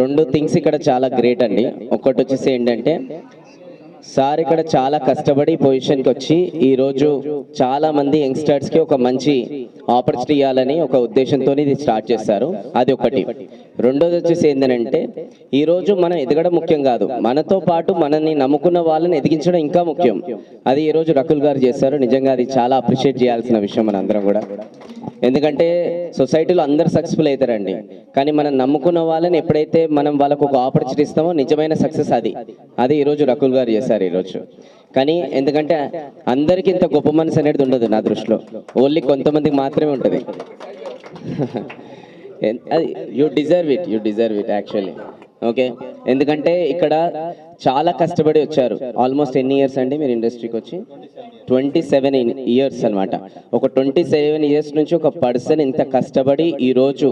రెండు థింగ్స్ ఇక్కడ చాలా గ్రేట్ అండి. ఒకటి వచ్చేసి ఏంటంటే సార్ ఇక్కడ చాలా కష్టపడి పొజిషన్కి వచ్చి ఈరోజు చాలా మంది యంగ్స్టర్స్కి ఒక మంచి ఆపర్చునిటీ ఇవ్వాలని ఒక ఉద్దేశంతో ఇది స్టార్ట్ చేస్తారు. అది ఒకటి. రెండోది వచ్చేసి ఏంటంటే ఈరోజు మనం ఎదగడం ముఖ్యం కాదు, మనతో పాటు మనల్ని నమ్ముకున్న వాళ్ళని ఎదిగించడం ఇంకా ముఖ్యం. అది ఈరోజు రకుల్ గారు చేస్తారు. నిజంగా అది చాలా అప్రిషియేట్ చేయాల్సిన విషయం మన అందరం కూడా. ఎందుకంటే సొసైటీలో అందరు సక్సెస్ఫుల్ అవుతారండి, కానీ మనం నమ్ముకున్న వాళ్ళని ఎప్పుడైతే మనం వాళ్ళకు ఒక ఆపర్చునిటీ ఇస్తామో నిజమైన సక్సెస్ అది ఈరోజు రకుల్ గారు చేశారు ఈరోజు. కానీ ఎందుకంటే అందరికీ ఇంత గొప్ప మనసు అనేది ఉండదు నా దృష్టిలో, ఓన్లీ కొంతమందికి మాత్రమే ఉంటుంది. అది you deserve it actually. Okay, ఎందుకంటే ఇక్కడ చాలా కష్టపడి వచ్చారు. ఆల్మోస్ట్ ఎన్ని ఇయర్స్ అండి మీరు ఇండస్ట్రీకి వచ్చి? 27 ఇయర్స్ అనమాట. ఒక 27 ఇయర్స్ నుంచి ఒక పర్సన్ ఇంత కష్టపడి ఈరోజు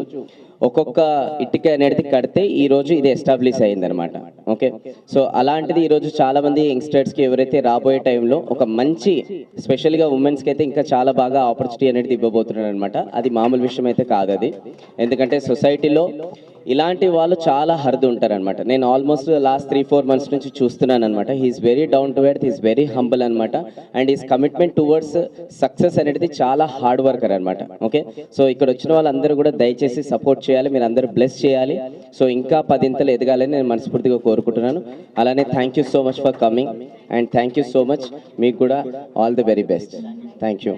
ఒక్కొక్క ఇటుక అనేది కడితే ఈరోజు ఇది ఎస్టాబ్లిష్ అయ్యిందనమాట. ఓకే, సో అలాంటిది ఈరోజు చాలామంది యంగ్స్టర్స్కి ఎవరైతే రాబోయే టైంలో ఒక మంచి స్పెషల్గా ఉమెన్స్కి అయితే ఇంకా చాలా బాగా ఆపర్చునిటీ అనేది ఇవ్వబోతున్నాడు అనమాట. అది మామూలు విషయం అయితే కాదు అది. ఎందుకంటే సొసైటీలో ఇలాంటి వాళ్ళు చాలా హర్దు ఉంటారనమాట. నేను ఆల్మోస్ట్ లాస్ట్ 3-4 మంత్స్ నుంచి చూస్తున్నాను అనమాట. He's very down to earth, he's very humble అనమాట. And his commitment towards success అనేది చాలా హార్డ్ వర్కర్ అనమాట. ఓకే, సో ఇక్కడ వచ్చిన వాళ్ళందరూ కూడా దయచేసి సపోర్ట్ చేయాలి, మీరు అందరూ బ్లెస్ చేయాలి. సో ఇంకా 10 ఇంతలు ఎదగాలని నేను మనస్ఫూర్తిగా కోరుకుంటున్నాను. అలానే thank you so much for coming and thank you so much. మీకు కూడా all the very best. Thank you.